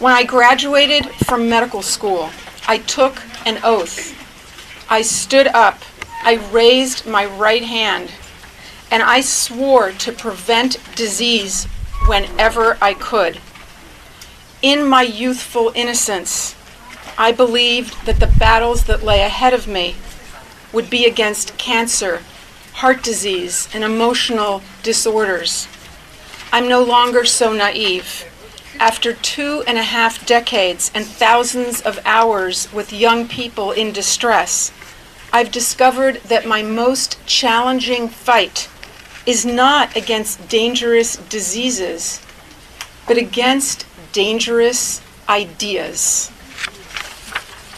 When I graduated from medical school, I took an oath. I stood up, I raised my right hand, and I swore to prevent disease whenever I could. In my youthful innocence, I believed that the battles that lay ahead of me would be against cancer, heart disease, and emotional disorders. I'm no longer so naive. After 2.5 decades and thousands of hours with young people in distress, I've discovered that my most challenging fight is not against dangerous diseases, but against dangerous ideas.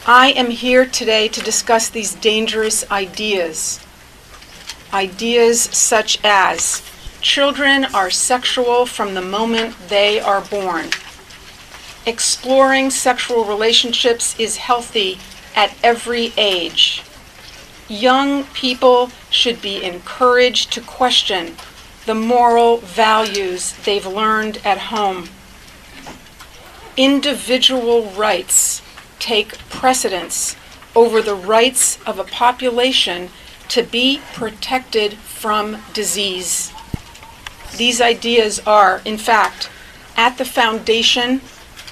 I am here today to discuss these dangerous ideas. Ideas such as children are sexual from the moment they are born. Exploring sexual relationships is healthy at every age. Young people should be encouraged to question the moral values they've learned at home. Individual rights take precedence over the rights of a population to be protected from disease. These ideas are, in fact, at the foundation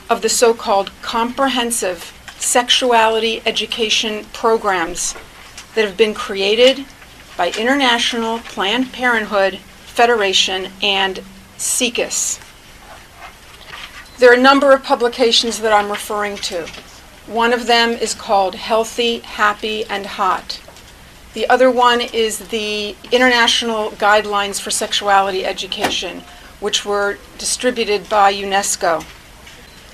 of the so-called comprehensive sexuality education programs that have been created by International Planned Parenthood Federation and SIECUS. There are a number of publications that I'm referring to. One of them is called Healthy, Happy, and Hot. The other one is the International Guidelines for Sexuality Education, which were distributed by UNESCO.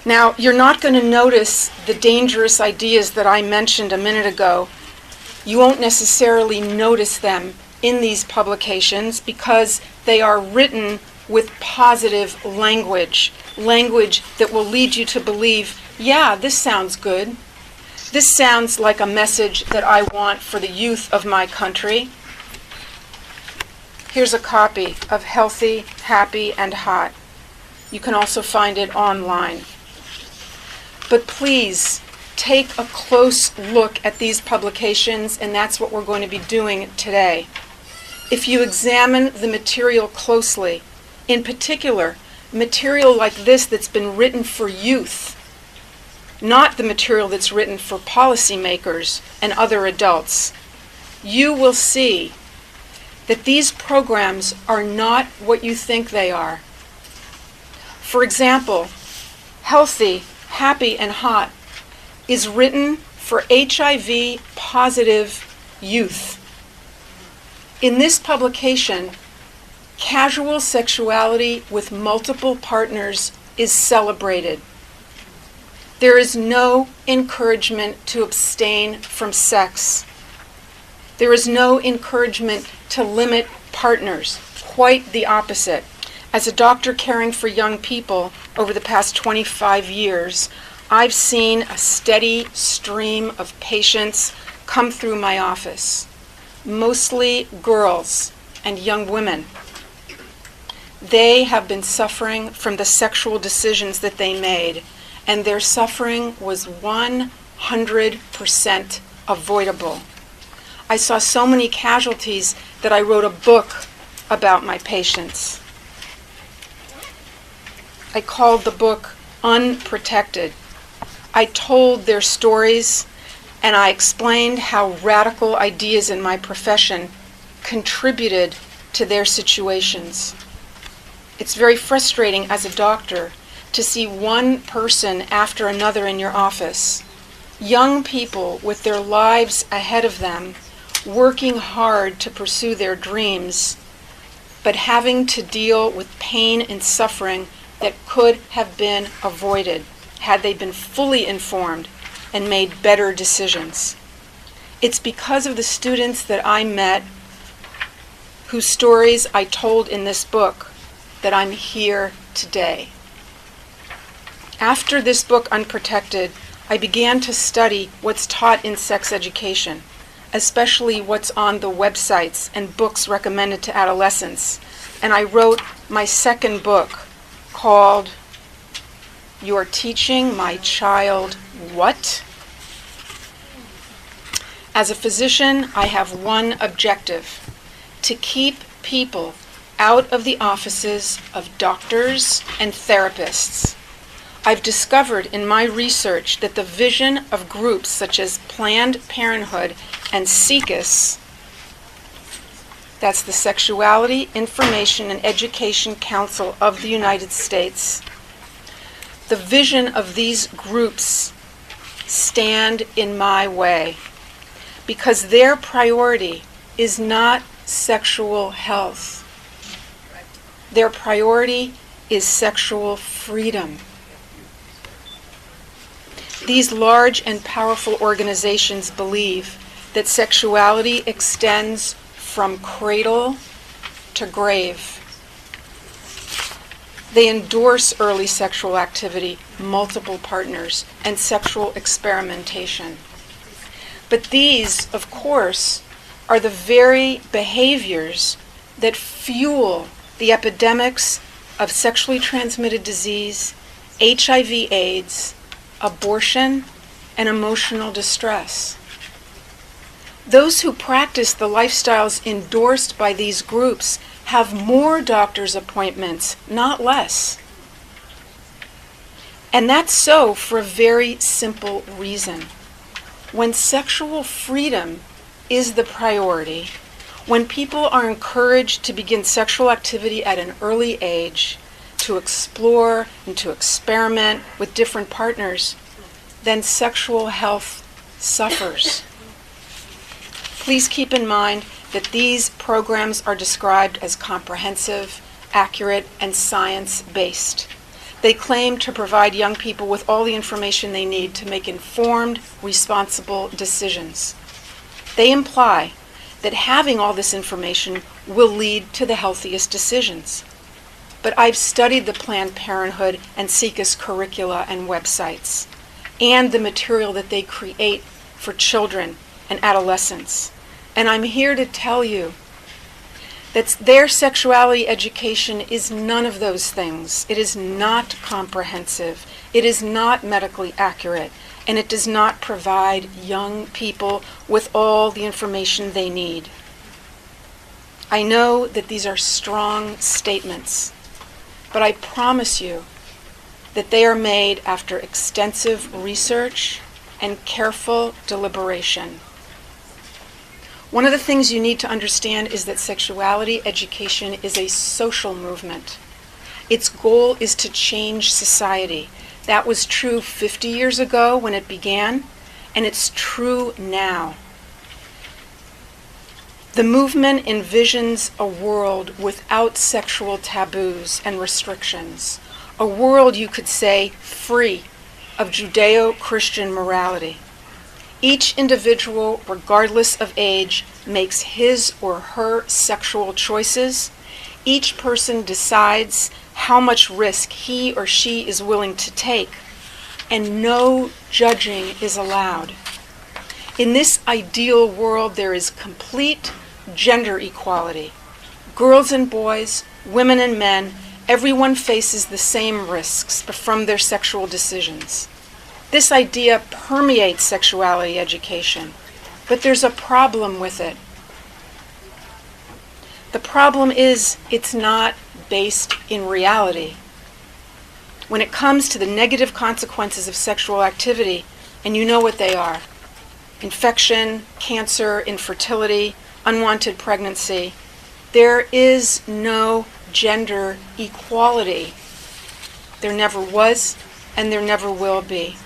Now, you're not going to notice the dangerous ideas that I mentioned a minute ago. You won't necessarily notice them in these publications because they are written with positive language that will lead you to believe, yeah, this sounds good. This sounds like a message that I want for the youth of my country. Here's a copy of Healthy, Happy, and Hot. You can also find it online. But please, take a close look at these publications, and that's what we're going to be doing today. If you examine the material closely, in particular, material like this that's been written for youth, not the material that's written for policymakers and other adults, you will see that these programs are not what you think they are. For example, Healthy, Happy, and Hot is written for HIV-positive youth. In this publication, casual sexuality with multiple partners is celebrated. There is no encouragement to abstain from sex. There is no encouragement to limit partners. Quite the opposite. As a doctor caring for young people over the past 25 years, I've seen a steady stream of patients come through my office, mostly girls and young women. They have been suffering from the sexual decisions that they made, and their suffering was 100% avoidable. I saw so many casualties that I wrote a book about my patients. I called the book Unprotected. I told their stories, and I explained how radical ideas in my profession contributed to their situations. It's very frustrating as a doctor to see one person after another in your office, young people with their lives ahead of them, working hard to pursue their dreams, but having to deal with pain and suffering that could have been avoided had they been fully informed and made better decisions. It's because of the students that I met, whose stories I told in this book, that I'm here today. After this book, Unprotected, I began to study what's taught in sex education, especially what's on the websites and books recommended to adolescents. And I wrote my second book called You're teaching my child what? As a physician, I have one objective: to keep people out of the offices of doctors and therapists. I've discovered in my research that the vision of groups such as Planned Parenthood and SIECUS, that's the Sexuality, Information, and Education Council of the United States, the vision of these groups stand in my way because their priority is not sexual health. Their priority is sexual freedom. These large and powerful organizations believe that sexuality extends from cradle to grave. They endorse early sexual activity, multiple partners, and sexual experimentation. But these, of course, are the very behaviors that fuel the epidemics of sexually transmitted disease, HIV/AIDS, abortion, and emotional distress. Those who practice the lifestyles endorsed by these groups have more doctor's appointments, not less. And that's so for a very simple reason. When sexual freedom is the priority, when people are encouraged to begin sexual activity at an early age, to explore and to experiment with different partners, then sexual health suffers. Please keep in mind that these programs are described as comprehensive, accurate, and science-based. They claim to provide young people with all the information they need to make informed, responsible decisions. They imply that having all this information will lead to the healthiest decisions. But I've studied the Planned Parenthood and SIECUS curricula and websites, and the material that they create for children and adolescents. And I'm here to tell you that their sexuality education is none of those things. It is not comprehensive. It is not medically accurate. And it does not provide young people with all the information they need. I know that these are strong statements, but I promise you that they are made after extensive research and careful deliberation. One of the things you need to understand is that sexuality education is a social movement. Its goal is to change society. That was true 50 years ago when it began, and it's true now. The movement envisions a world without sexual taboos and restrictions, a world, you could say, free of Judeo-Christian morality. Each individual, regardless of age, makes his or her sexual choices. Each person decides how much risk he or she is willing to take, and no judging is allowed. In this ideal world, there is complete gender equality. Girls and boys, women and men, everyone faces the same risks from their sexual decisions. This idea permeates sexuality education, but there's a problem with it. The problem is it's not based in reality. When it comes to the negative consequences of sexual activity, and you know what they are: infection, cancer, infertility, unwanted pregnancy, there is no gender equality. There never was, and there never will be.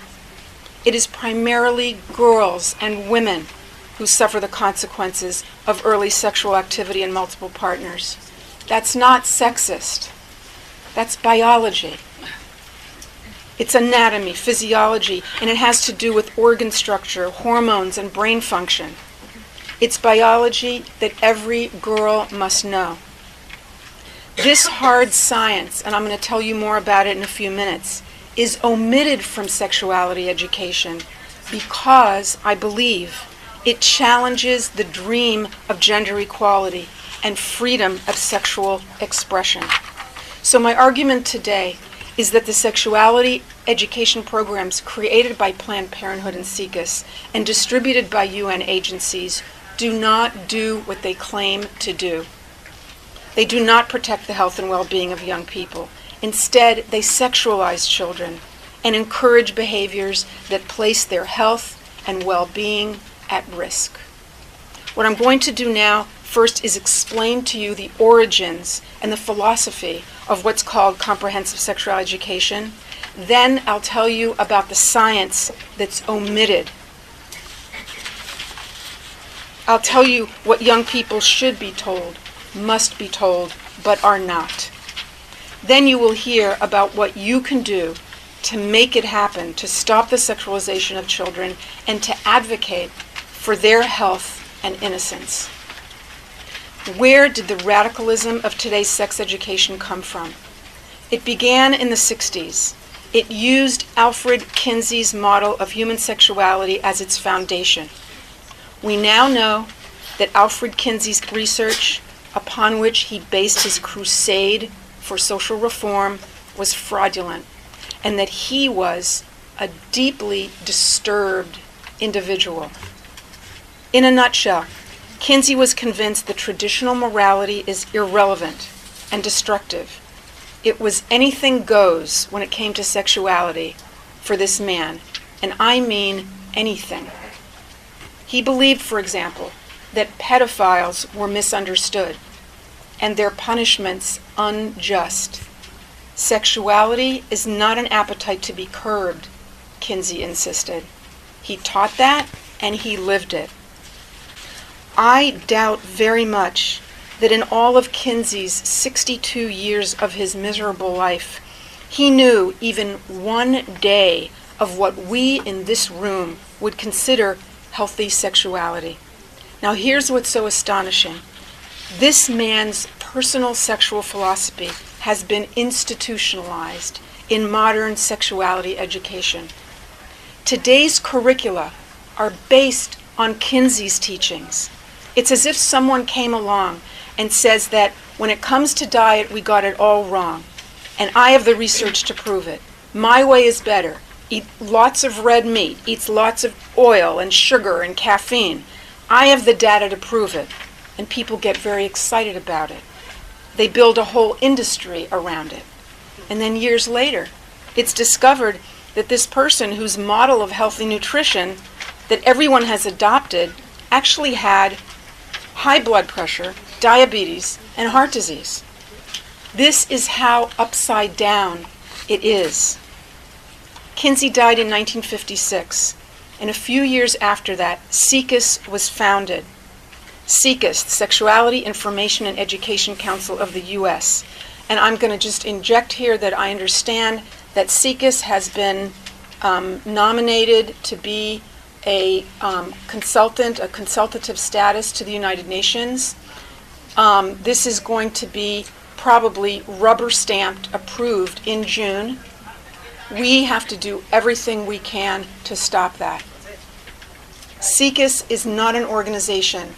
It is primarily girls and women who suffer the consequences of early sexual activity and multiple partners. That's not sexist. That's biology. It's anatomy, physiology, and it has to do with organ structure, hormones, and brain function. It's biology that every girl must know. This hard science, and I'm going to tell you more about it in a few minutes, is omitted from sexuality education because, I believe, it challenges the dream of gender equality and freedom of sexual expression. So my argument today is that the sexuality education programs created by Planned Parenthood and SIECUS and distributed by UN agencies do not do what they claim to do. They do not protect the health and well-being of young people. Instead, they sexualize children and encourage behaviors that place their health and well-being at risk. What I'm going to do now first is explain to you the origins and the philosophy of what's called comprehensive sexual education. Then I'll tell you about the science that's omitted. I'll tell you what young people should be told, must be told, but are not. Then you will hear about what you can do to make it happen, to stop the sexualization of children, and to advocate for their health and innocence. Where did the radicalism of today's sex education come from? It began in the 60s. It used Alfred Kinsey's model of human sexuality as its foundation. We now know that Alfred Kinsey's research, upon which he based his crusade for social reform, was fraudulent, and that he was a deeply disturbed individual. In a nutshell, Kinsey was convinced that traditional morality is irrelevant and destructive. It was anything goes when it came to sexuality for this man, and I mean anything. He believed, for example, that pedophiles were misunderstood and their punishments unjust. Sexuality is not an appetite to be curbed, Kinsey insisted. He taught that and he lived it. I doubt very much that in all of Kinsey's 62 years of his miserable life, he knew even one day of what we in this room would consider healthy sexuality. Now here's what's so astonishing. This man's personal sexual philosophy has been institutionalized in modern sexuality education. Today's curricula are based on Kinsey's teachings. It's as if someone came along and says that when it comes to diet, we got it all wrong. And I have the research to prove it. My way is better. Eat lots of red meat, eats lots of oil and sugar and caffeine. I have the data to prove it. And people get very excited about it. They build a whole industry around it. And then years later, it's discovered that this person whose model of healthy nutrition that everyone has adopted actually had high blood pressure, diabetes, and heart disease. This is how upside down it is. Kinsey died in 1956, and a few years after that, SIECUS was founded. SIECUS, the Sexuality, Information, and Education Council of the U.S. And I'm going to just inject here that I understand that SIECUS has been nominated to be a consultative status to the United Nations. This is going to be probably rubber stamped, approved in June. We have to do everything we can to stop that. SIECUS is not an organization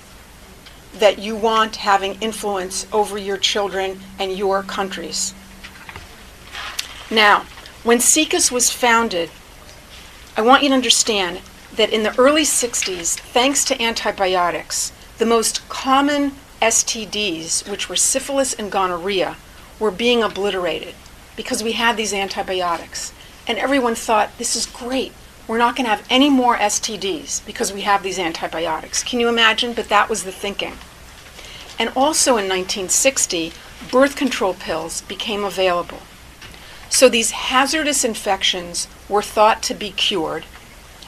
that you want having influence over your children and your countries. Now, when SIECUS was founded, I want you to understand that in the early 60s, thanks to antibiotics, the most common STDs, which were syphilis and gonorrhea, were being obliterated because we had these antibiotics. And everyone thought, this is great. We're not going to have any more STDs because we have these antibiotics. Can you imagine? But that was the thinking. And also in 1960, birth control pills became available. So these hazardous infections were thought to be cured,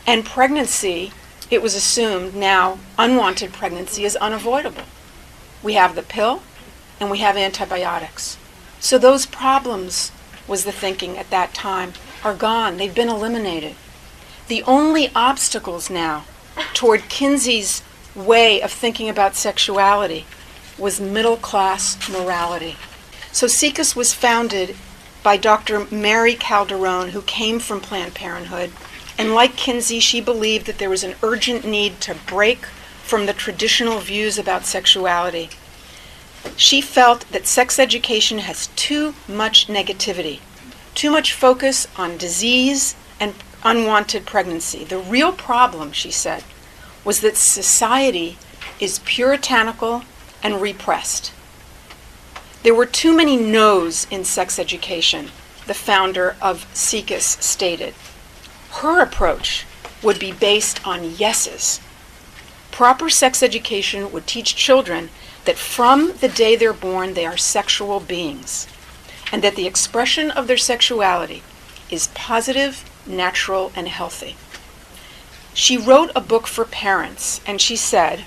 and pregnancy, it was assumed now, unwanted pregnancy is unavoidable. We have the pill, and we have antibiotics. So those problems, was the thinking at that time, are gone. They've been eliminated. The only obstacles now toward Kinsey's way of thinking about sexuality was middle-class morality. So SIECUS was founded by Dr. Mary Calderon, who came from Planned Parenthood, and like Kinsey, she believed that there was an urgent need to break from the traditional views about sexuality. She felt that sex education has too much negativity. Too much focus on disease and unwanted pregnancy. The real problem, she said, was that society is puritanical and repressed. There were too many no's in sex education, the founder of SICUS stated. Her approach would be based on yeses. Proper sex education would teach children that from the day they're born they are sexual beings, and that the expression of their sexuality is positive, natural, and healthy. She wrote a book for parents, and she said,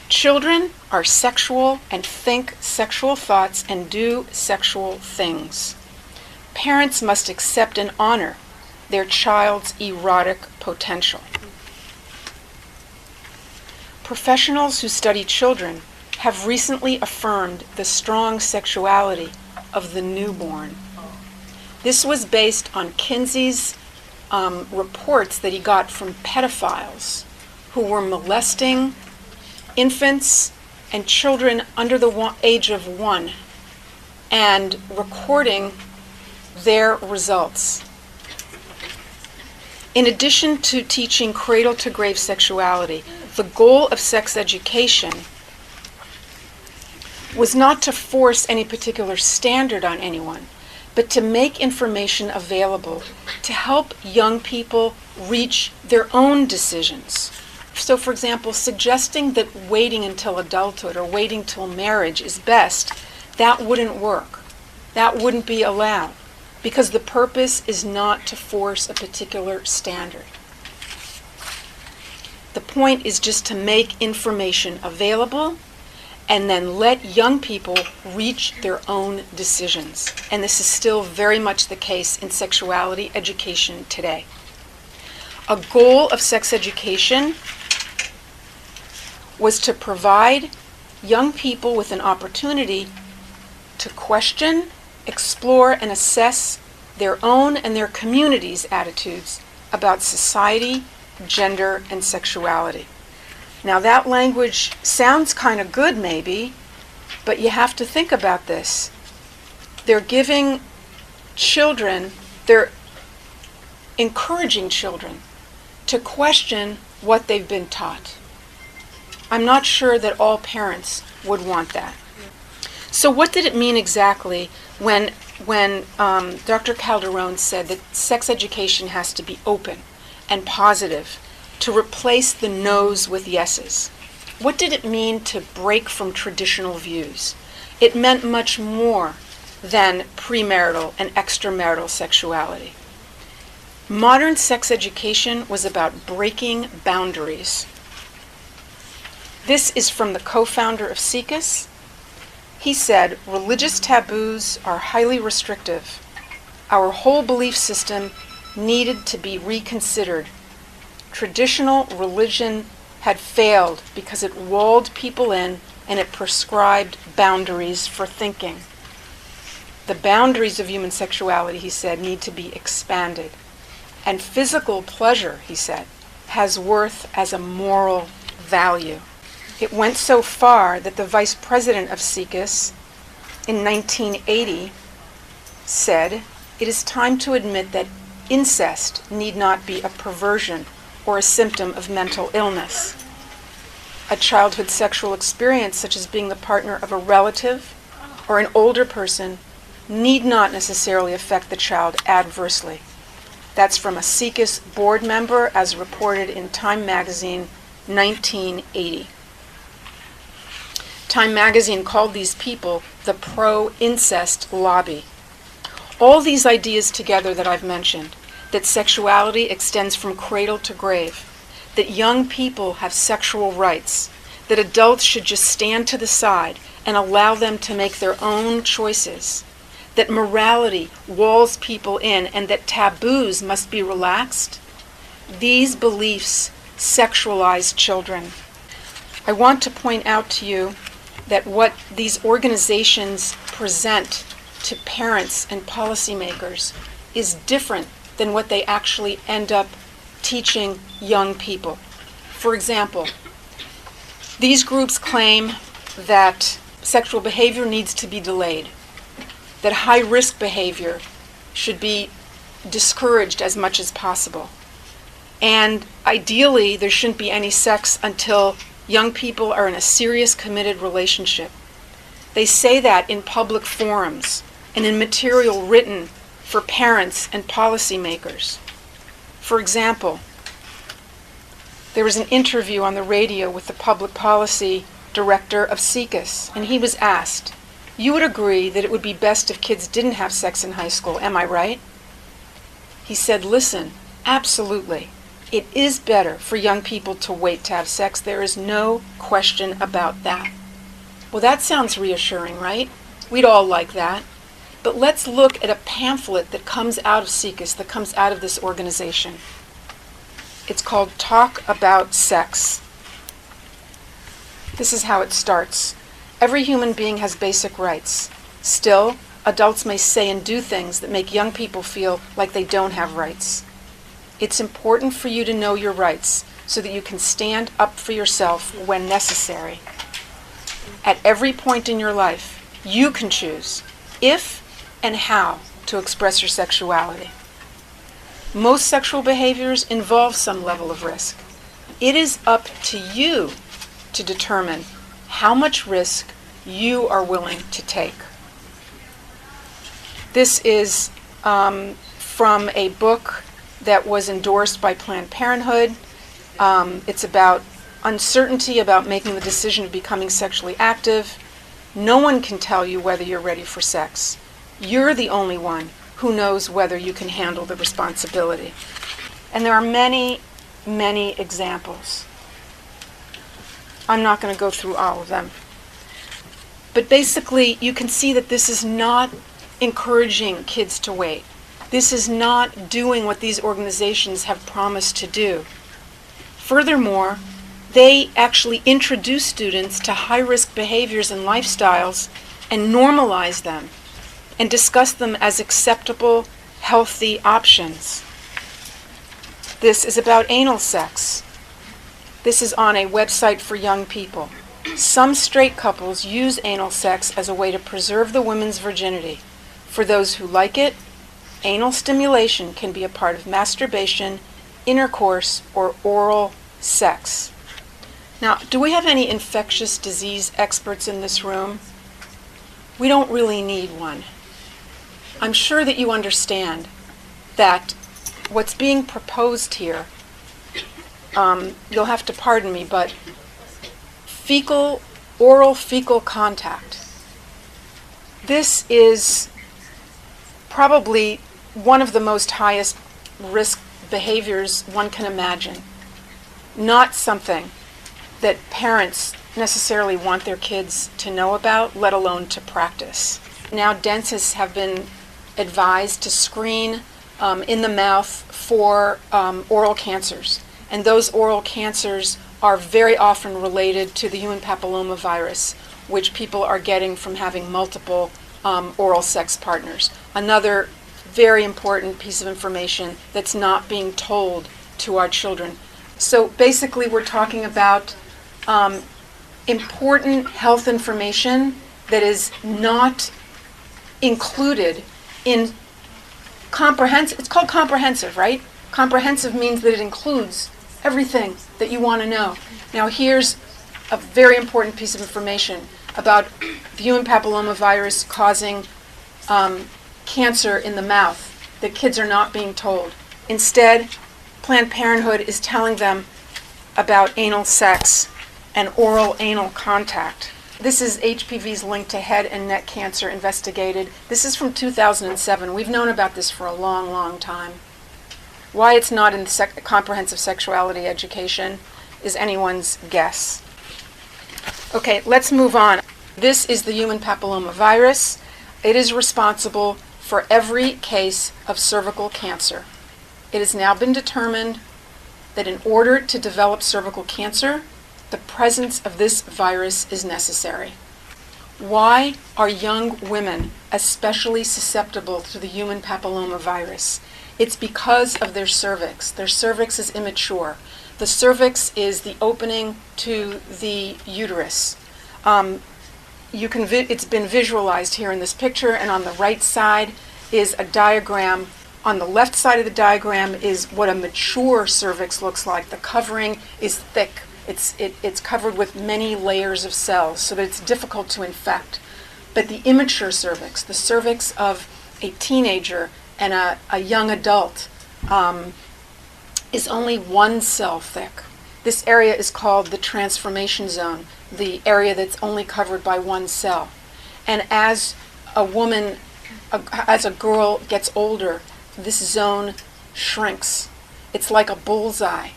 "Children are sexual and think sexual thoughts and do sexual things. Parents must accept and honor their child's erotic potential." Professionals who study children have recently affirmed the strong sexuality of the newborn. This was based on Kinsey's reports that he got from pedophiles who were molesting infants and children under the age of 1 and recording their results. In addition to teaching cradle-to-grave sexuality, the goal of sex education was not to force any particular standard on anyone, but to make information available to help young people reach their own decisions. So, for example, suggesting that waiting until adulthood or waiting till marriage is best, that wouldn't work. That wouldn't be allowed, because the purpose is not to force a particular standard. The point is just to make information available and then let young people reach their own decisions. And this is still very much the case in sexuality education today. A goal of sex education was to provide young people with an opportunity to question, explore, and assess their own and their community's attitudes about society, gender, and sexuality. Now that language sounds kind of good maybe, but you have to think about this. They're giving children, they're encouraging children to question what they've been taught. I'm not sure that all parents would want that. So what did it mean exactly when Dr. Calderon said that sex education has to be open and positive, to replace the no's with yeses? What did it mean to break from traditional views? It meant much more than premarital and extramarital sexuality. Modern sex education was about breaking boundaries. This is from the co-founder of SICUS. He said, "Religious taboos are highly restrictive. Our whole belief system needed to be reconsidered. Traditional religion had failed because it walled people in and it prescribed boundaries for thinking. The boundaries of human sexuality," he said, "need to be expanded. And physical pleasure," he said, "has worth as a moral value." It went so far that the vice president of SICUS in 1980 said, "It is time to admit that incest need not be a perversion or a symptom of mental illness. A childhood sexual experience, such as being the partner of a relative or an older person, need not necessarily affect the child adversely." That's from a SICUS board member, as reported in Time magazine, 1980. Time magazine called these people the pro-incest lobby. All these ideas together that I've mentioned, that sexuality extends from cradle to grave, that young people have sexual rights, that adults should just stand to the side and allow them to make their own choices, that morality walls people in, and that taboos must be relaxed, these beliefs sexualize children. I want to point out to you that what these organizations present to parents and policymakers is different than what they actually end up teaching young people. For example, these groups claim that sexual behavior needs to be delayed. that high-risk behavior should be discouraged as much as possible. And ideally, there shouldn't be any sex until young people are in a serious, committed relationship. They say that in public forums and in material written for parents and policymakers. For example, there was an interview on the radio with the public policy director of CICUS, and he was asked, "You would agree that it would be best if kids didn't have sex in high school, am I right?" He said, "Listen, absolutely. It is better for young people to wait to have sex. There is no question about that." Well, that sounds reassuring, right? We'd all like that. But let's look at a pamphlet that comes out of CICUS, that comes out of this organization. It's called Talk About Sex. This is how it starts. Every human being has basic rights. Still, adults may say and do things that make young people feel like they don't have rights. It's important for you to know your rights so that you can stand up for yourself when necessary. At every point in your life, you can choose if and how to express your sexuality. Most sexual behaviors involve some level of risk. It is up to you to determine how much risk you are willing to take. This is from a book that was endorsed by Planned Parenthood. It's about uncertainty about making the decision of becoming sexually active. No one can tell you whether you're ready for sex. You're the only one who knows whether you can handle the responsibility. And there are many, many examples. I'm not going to go through all of them. But basically, you can see that this is not encouraging kids to wait. This is not doing what these organizations have promised to do. Furthermore, they actually introduce students to high-risk behaviors and lifestyles and normalize them and discuss them as acceptable, healthy options. This is about anal sex. This is on a website for young people. Some straight couples use anal sex as a way to preserve the woman's virginity. For those who like it, anal stimulation can be a part of masturbation, intercourse, or oral sex. Now, do we have any infectious disease experts in this room? We don't really need one. I'm sure that you understand that what's being proposed here, you'll have to pardon me, but oral fecal contact. This is probably one of the most highest risk behaviors one can imagine. Not something that parents necessarily want their kids to know about, let alone to practice. Now dentists have been advised to screen in the mouth for oral cancers. And those oral cancers are very often related to the human papillomavirus, which people are getting from having multiple oral sex partners. Another very important piece of information that's not being told to our children. So basically we're talking about important health information that is not included in comprehensive. It's called comprehensive, right? Comprehensive means that it includes everything that you want to know. Now here's a very important piece of information about the human papillomavirus causing cancer in the mouth that kids are not being told. Instead, Planned Parenthood is telling them about anal sex and oral anal contact. This is HPV's link to head and neck cancer investigated. This is from 2007. We've known about this for a long, long time. Why it's not in comprehensive sexuality education is anyone's guess. Okay, let's move on. This is the human papillomavirus. It is responsible for every case of cervical cancer. It has now been determined that in order to develop cervical cancer, the presence of this virus is necessary. Why are young women especially susceptible to the human papillomavirus? It's because of their cervix. Their cervix is immature. The cervix is the opening to the uterus. it's been visualized here in this picture, and on the right side is a diagram. On the left side of the diagram is what a mature cervix looks like. The covering is thick. It's covered with many layers of cells so that it's difficult to infect. But the immature cervix, the cervix of a teenager and a young adult, is only one cell thick. This area is called the transformation zone, the area that's only covered by one cell. And as a girl gets older, this zone shrinks. It's like a bullseye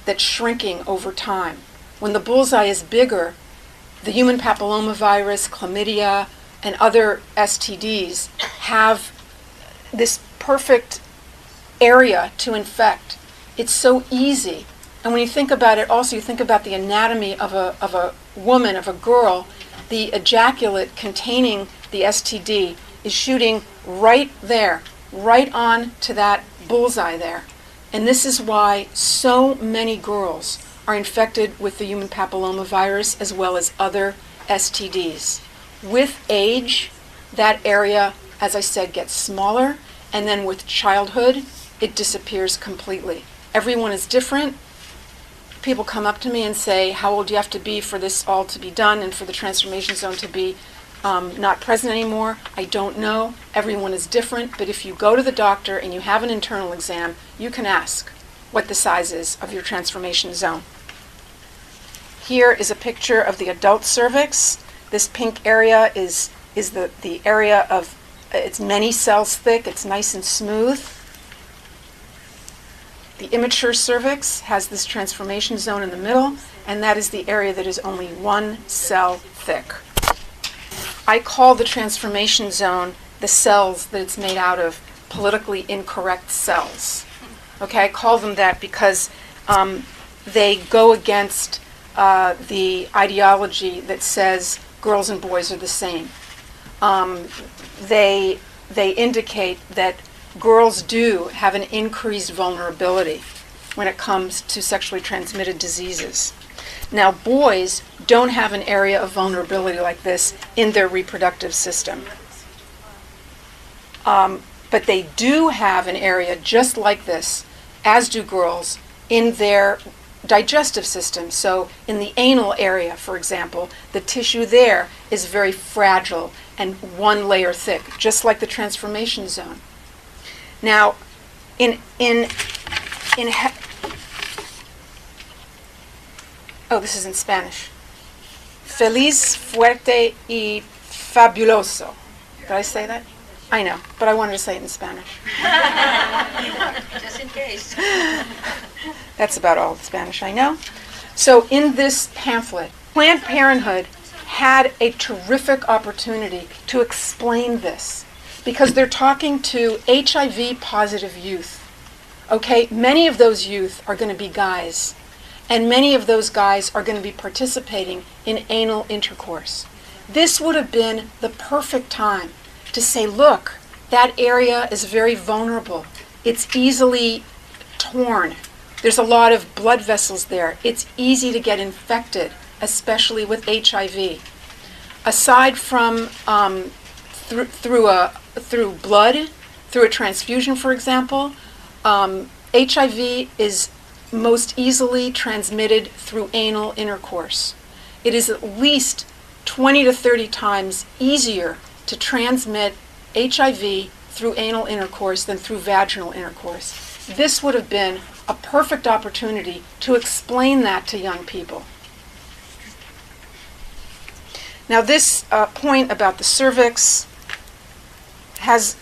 that's shrinking over time. When the bullseye is bigger, the human papillomavirus, chlamydia, and other STDs have this perfect area to infect. It's so easy. And when you think about it, also you think about the anatomy of a woman, of a girl, the ejaculate containing the STD is shooting right there, right on to that bullseye there. And this is why so many girls are infected with the human papillomavirus as well as other STDs. With age, that area, as I said, gets smaller, and then with childhood, it disappears completely. Everyone is different. People come up to me and say, how old do you have to be for this all to be done and for the transformation zone to be not present anymore? I don't know. Everyone is different, but if you go to the doctor and you have an internal exam, you can ask what the size is of your transformation zone. Here is a picture of the adult cervix. This pink area is the area of, it's many cells thick, it's nice and smooth. The immature cervix has this transformation zone in the middle, and that is the area that is only one cell thick. I call the transformation zone the cells that it's made out of, politically incorrect cells. Okay, I call them that because they go against the ideology that says girls and boys are the same. They indicate that girls do have an increased vulnerability when it comes to sexually transmitted diseases. Now, boys don't have an area of vulnerability like this in their reproductive system. But they do have an area just like this, as do girls, in their digestive system. So in the anal area, for example, the tissue there is very fragile and one layer thick, just like the transformation zone. Now, this is in Spanish. Feliz, fuerte y fabuloso. Did I say that? I know, but I wanted to say it in Spanish. Just in case. That's about all the Spanish I know. So in this pamphlet, Planned Parenthood had a terrific opportunity to explain this, because they're talking to HIV-positive youth. Okay, many of those youth are going to be guys, and many of those guys are going to be participating in anal intercourse. This would have been the perfect time to say, look, that area is very vulnerable. It's easily torn. There's a lot of blood vessels there. It's easy to get infected, especially with HIV. Aside from through blood, through a transfusion, for example, HIV is most easily transmitted through anal intercourse. It is at least 20 to 30 times easier to transmit HIV through anal intercourse than through vaginal intercourse. This would have been a perfect opportunity to explain that to young people. Now this point about the cervix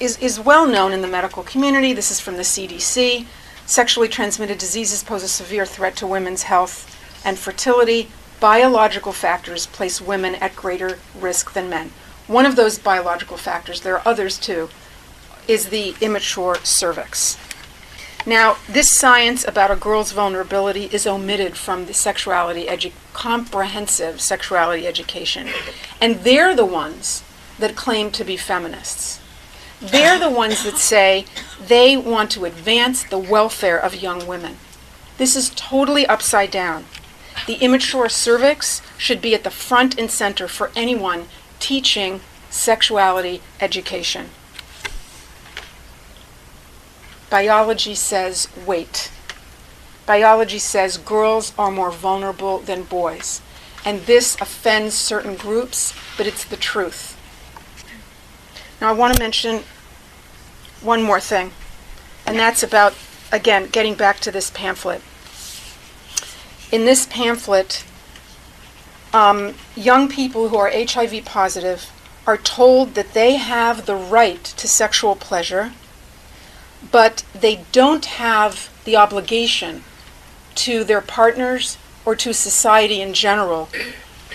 is well known in the medical community. This is from the CDC. Sexually transmitted diseases pose a severe threat to women's health and fertility. Biological factors place women at greater risk than men. One of those biological factors, there are others too, is the immature cervix. Now, this science about a girl's vulnerability is omitted from the comprehensive sexuality education. And they're the ones that claim to be feminists. They're the ones that say they want to advance the welfare of young women. This is totally upside down. The immature cervix should be at the front and center for anyone teaching sexuality education. Biology says wait. Biology says girls are more vulnerable than boys. And this offends certain groups, but it's the truth. Now I want to mention one more thing, and that's about, again, getting back to this pamphlet. In this pamphlet, young people who are HIV positive are told that they have the right to sexual pleasure, but they don't have the obligation to their partners or to society in general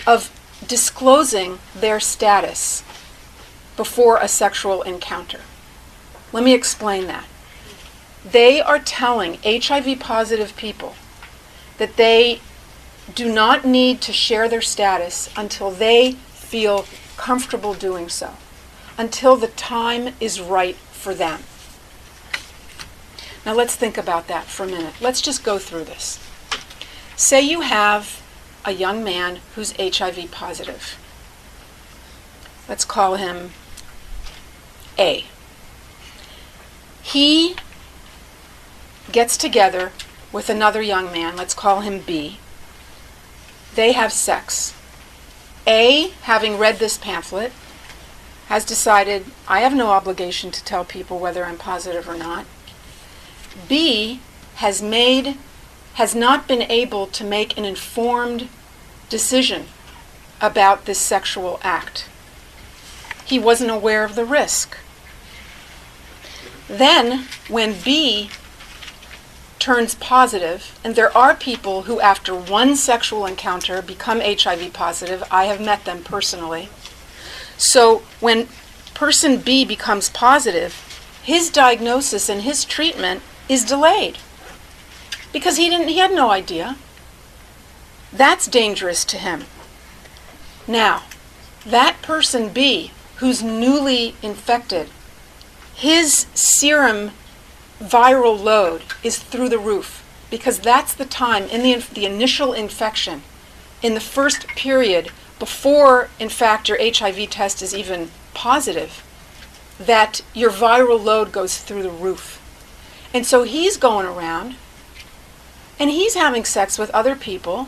of disclosing their status before a sexual encounter. Let me explain that. They are telling HIV positive people that they do not need to share their status until they feel comfortable doing so, until the time is right for them. Now let's think about that for a minute. Let's just go through this. Say you have a young man who's HIV positive. Let's call him A. He gets together with another young man, let's call him B. They have sex. A, having read this pamphlet, has decided, I have no obligation to tell people whether I'm positive or not. B has not been able to make an informed decision about this sexual act. He wasn't aware of the risk. Then, when B turns positive, and there are people who after one sexual encounter become HIV positive, I have met them personally. So when person B becomes positive, his diagnosis and his treatment is delayed because he had no idea. That's dangerous to him. Now, that person B who's newly infected, his serum viral load is through the roof because that's the time in the initial infection, in the first period before, in fact, your HIV test is even positive, that your viral load goes through the roof. And so he's going around and he's having sex with other people.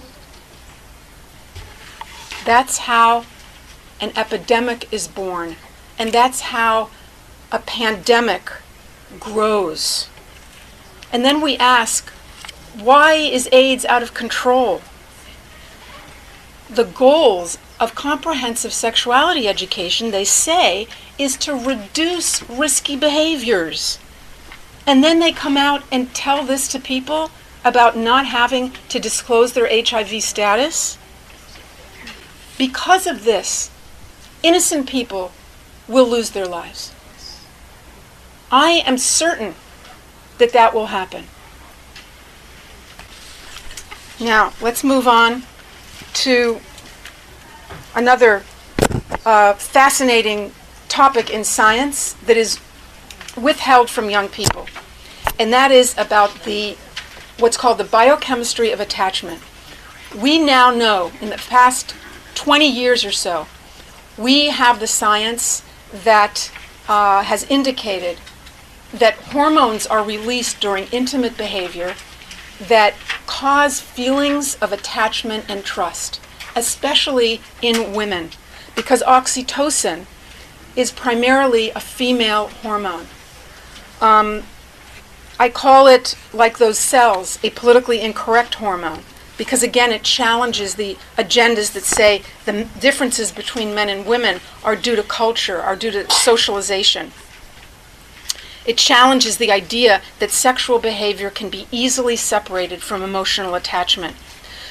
That's how an epidemic is born, and that's how a pandemic grows. And then we ask, why is AIDS out of control? The goals of comprehensive sexuality education, they say, is to reduce risky behaviors. And then they come out and tell this to people about not having to disclose their HIV status. Because of this, innocent people will lose their lives. I am certain that that will happen. Now, let's move on to another fascinating topic in science that is withheld from young people, and that is about what's called the biochemistry of attachment. We now know, in the past 20 years or so, we have the science that has indicated that hormones are released during intimate behavior that cause feelings of attachment and trust, especially in women, because oxytocin is primarily a female hormone. I call it, like those cells, a politically incorrect hormone, because again it challenges the agendas that say the differences between men and women are due to culture, are due to socialization. It challenges the idea that sexual behavior can be easily separated from emotional attachment.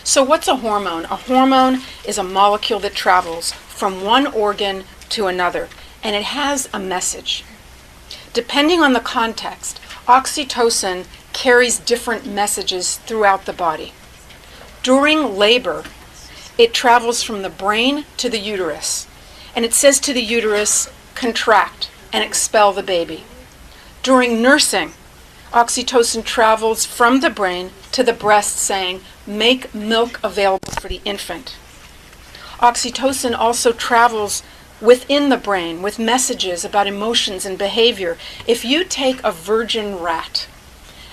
So what's a hormone? A hormone is a molecule that travels from one organ to another, and it has a message. Depending on the context, oxytocin carries different messages throughout the body. During labor, it travels from the brain to the uterus, and it says to the uterus, contract and expel the baby. During nursing, oxytocin travels from the brain to the breast saying, make milk available for the infant. Oxytocin also travels within the brain with messages about emotions and behavior. If you take a virgin rat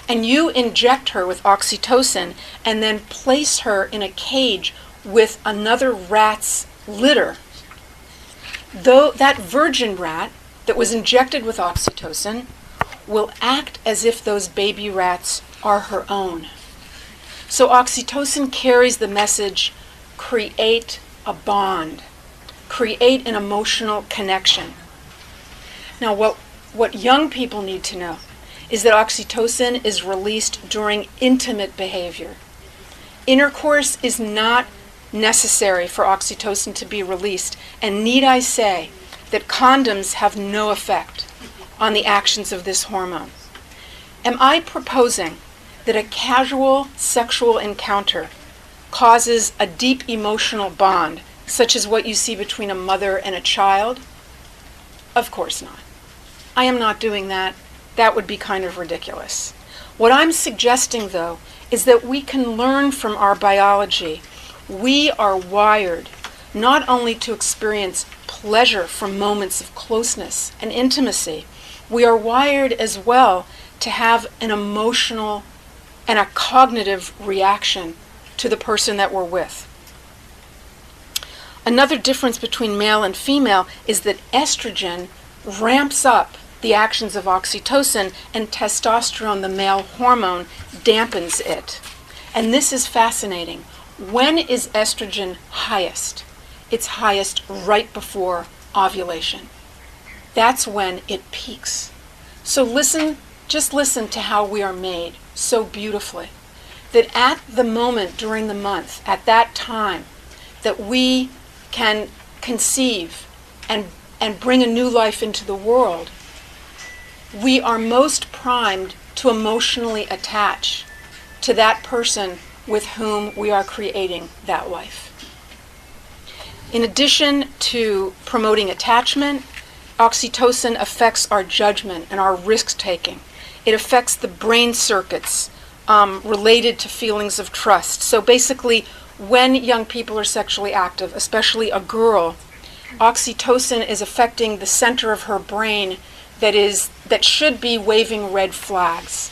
and you inject her with oxytocin and then place her in a cage with another rat's litter, though that virgin rat that was injected with oxytocin will act as if those baby rats are her own. So oxytocin carries the message, create a bond, create an emotional connection. Now what young people need to know is that oxytocin is released during intimate behavior. Intercourse is not necessary for oxytocin to be released, and need I say that condoms have no effect on the actions of this hormone. Am I proposing that a casual sexual encounter causes a deep emotional bond, such as what you see between a mother and a child? Of course not. I am not doing that. That would be kind of ridiculous. What I'm suggesting, though, is that we can learn from our biology. We are wired not only to experience pleasure from moments of closeness and intimacy, we are wired as well to have an emotional and a cognitive reaction to the person that we're with. Another difference between male and female is that estrogen ramps up the actions of oxytocin, and testosterone, the male hormone, dampens it. And this is fascinating. When is estrogen highest? It's highest right before ovulation. That's when it peaks. So just listen to how we are made so beautifully. That at the moment during the month, at that time, that we can conceive and bring a new life into the world, we are most primed to emotionally attach to that person with whom we are creating that life. In addition to promoting attachment, oxytocin affects our judgment and our risk-taking. It affects the brain circuits related to feelings of trust. So basically, when young people are sexually active, especially a girl, oxytocin is affecting the center of her brain that should be waving red flags.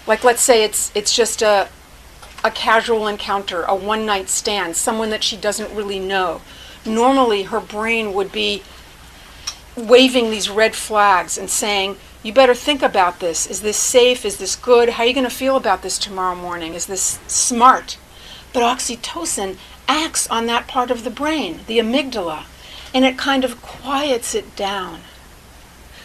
Like, let's say it's just a casual encounter, a one-night stand, someone that she doesn't really know. Normally, her brain would be waving these red flags and saying, you better think about this. Is this safe? Is this good? How are you going to feel about this tomorrow morning? Is this smart? But oxytocin acts on that part of the brain, the amygdala, and it kind of quiets it down.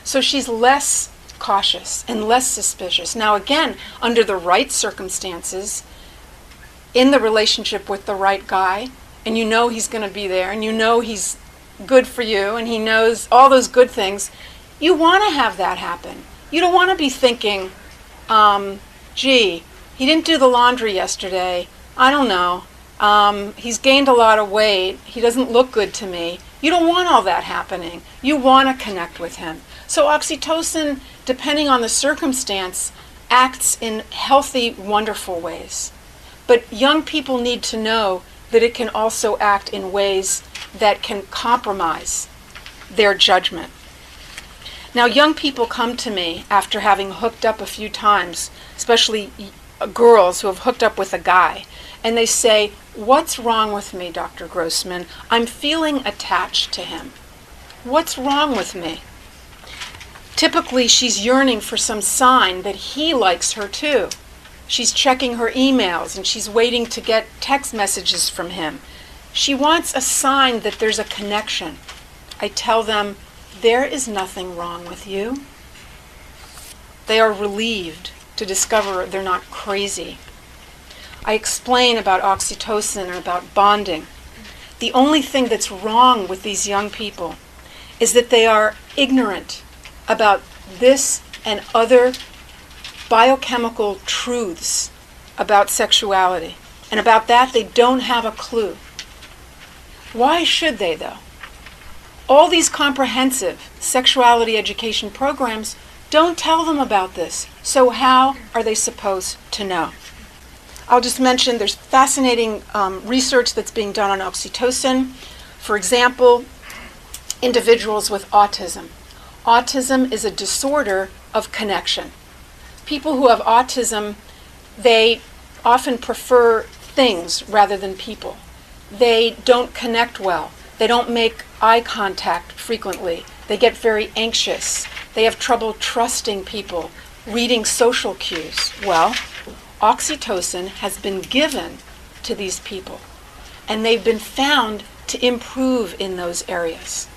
So she's less cautious and less suspicious. Now again, under the right circumstances, in the relationship with the right guy, and you know he's going to be there, and you know he's good for you, and he knows all those good things, you want to have that happen. You don't want to be thinking, gee, he didn't do the laundry yesterday. I don't know. He's gained a lot of weight. He doesn't look good to me. You don't want all that happening. You want to connect with him. So oxytocin, depending on the circumstance, acts in healthy, wonderful ways. But young people need to know that it can also act in ways that can compromise their judgment. Now, young people come to me after having hooked up a few times, especially girls who have hooked up with a guy, and they say, what's wrong with me, Dr. Grossman? I'm feeling attached to him. What's wrong with me? Typically, she's yearning for some sign that he likes her too. She's checking her emails and she's waiting to get text messages from him. She wants a sign that there's a connection. I tell them, there is nothing wrong with you. They are relieved to discover they're not crazy. I explain about oxytocin and about bonding. The only thing that's wrong with these young people is that they are ignorant about this and other biochemical truths about sexuality. And about that, they don't have a clue. Why should they, though? All these comprehensive sexuality education programs don't tell them about this. So how are they supposed to know? I'll just mention there's fascinating research that's being done on oxytocin. For example, individuals with autism. Autism is a disorder of connection. People who have autism, they often prefer things rather than people. They don't connect well. They don't make eye contact frequently. They get very anxious. They have trouble trusting people, reading social cues. Well, oxytocin has been given to these people, and they've been found to improve in those areas.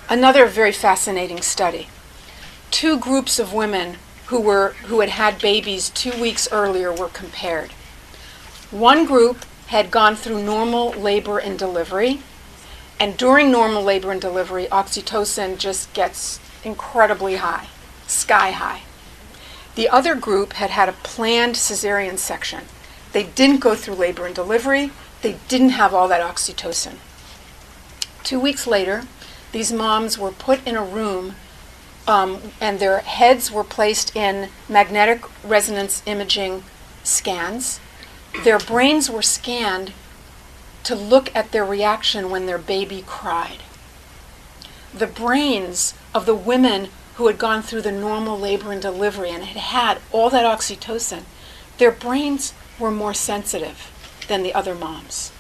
Another very fascinating study. 2 groups of women who had had babies 2 weeks earlier were compared. One group had gone through normal labor and delivery, and during normal labor and delivery, oxytocin just gets incredibly high, sky high. The other group had had a planned cesarean section. They didn't go through labor and delivery. They didn't have all that oxytocin. 2 weeks later, these moms were put in a room and their heads were placed in magnetic resonance imaging scans. Their brains were scanned to look at their reaction when their baby cried. The brains of the women who had gone through the normal labor and delivery and had had all that oxytocin, their brains were more sensitive than the other moms.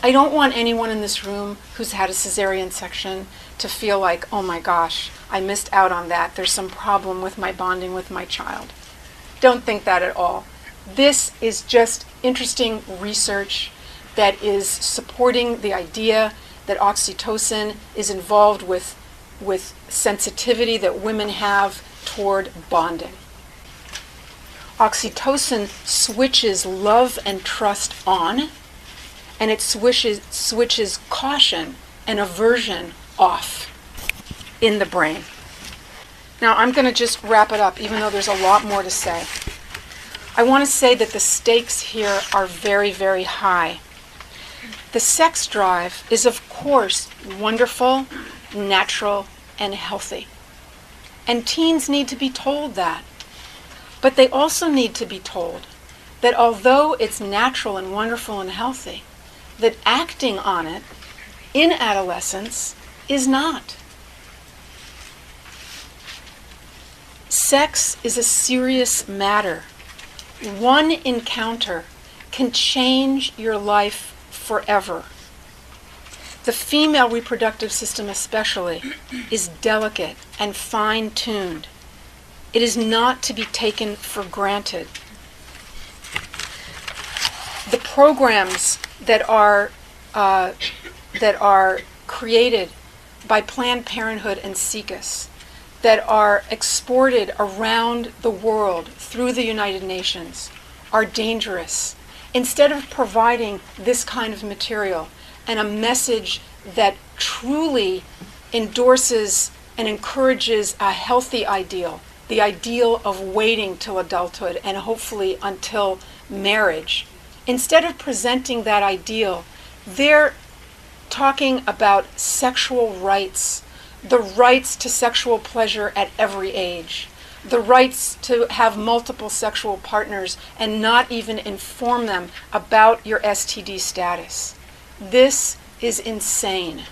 I don't want anyone in this room who's had a cesarean section to feel like, oh my gosh, I missed out on that. There's some problem with my bonding with my child. Don't think that at all. This is just interesting research that is supporting the idea that oxytocin is involved with sensitivity that women have toward bonding. Oxytocin switches love and trust on, and it switches caution and aversion off in the brain. Now I'm going to just wrap it up, even though there's a lot more to say. I want to say that the stakes here are very, very high. The sex drive is, of course, wonderful, natural, and healthy. And teens need to be told that. But they also need to be told that although it's natural and wonderful and healthy, that acting on it in adolescence is not. Sex is a serious matter. One encounter can change your life forever. The female reproductive system especially is delicate and fine-tuned. It is not to be taken for granted. The programs that are created by Planned Parenthood and SICUS, that are exported around the world through the United Nations, are dangerous. Instead of providing this kind of material and a message that truly endorses and encourages a healthy ideal, the ideal of waiting till adulthood and hopefully until marriage, instead of presenting that ideal, they're talking about sexual rights, the rights to sexual pleasure at every age, the rights to have multiple sexual partners and not even inform them about your STD status. This is insane.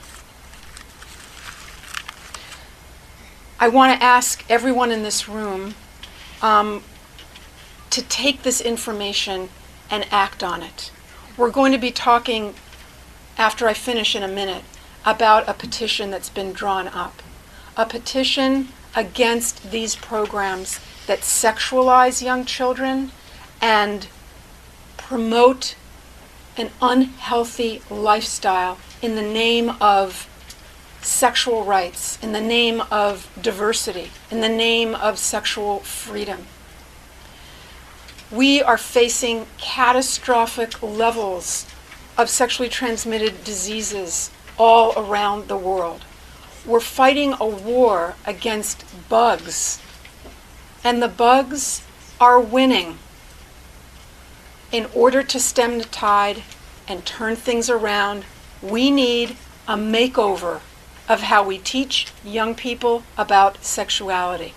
I want to ask everyone in this room to take this information and act on it. We're going to be talking, after I finish in a minute, about a petition that's been drawn up. A petition against these programs that sexualize young children and promote an unhealthy lifestyle in the name of sexual rights, in the name of diversity, in the name of sexual freedom. We are facing catastrophic levels of sexually transmitted diseases all around the world. We're fighting a war against bugs, and the bugs are winning. In order to stem the tide and turn things around, we need a makeover of how we teach young people about sexuality.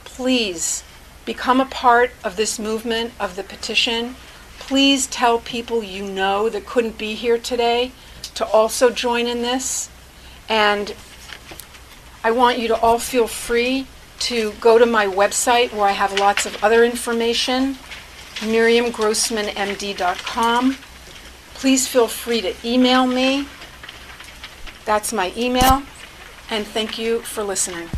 Please become a part of this movement, of the petition. Please tell people you know that couldn't be here today to also join in this. And I want you to all feel free to go to my website where I have lots of other information, miriamgrossmanmd.com. Please feel free to email me. That's my email. And thank you for listening.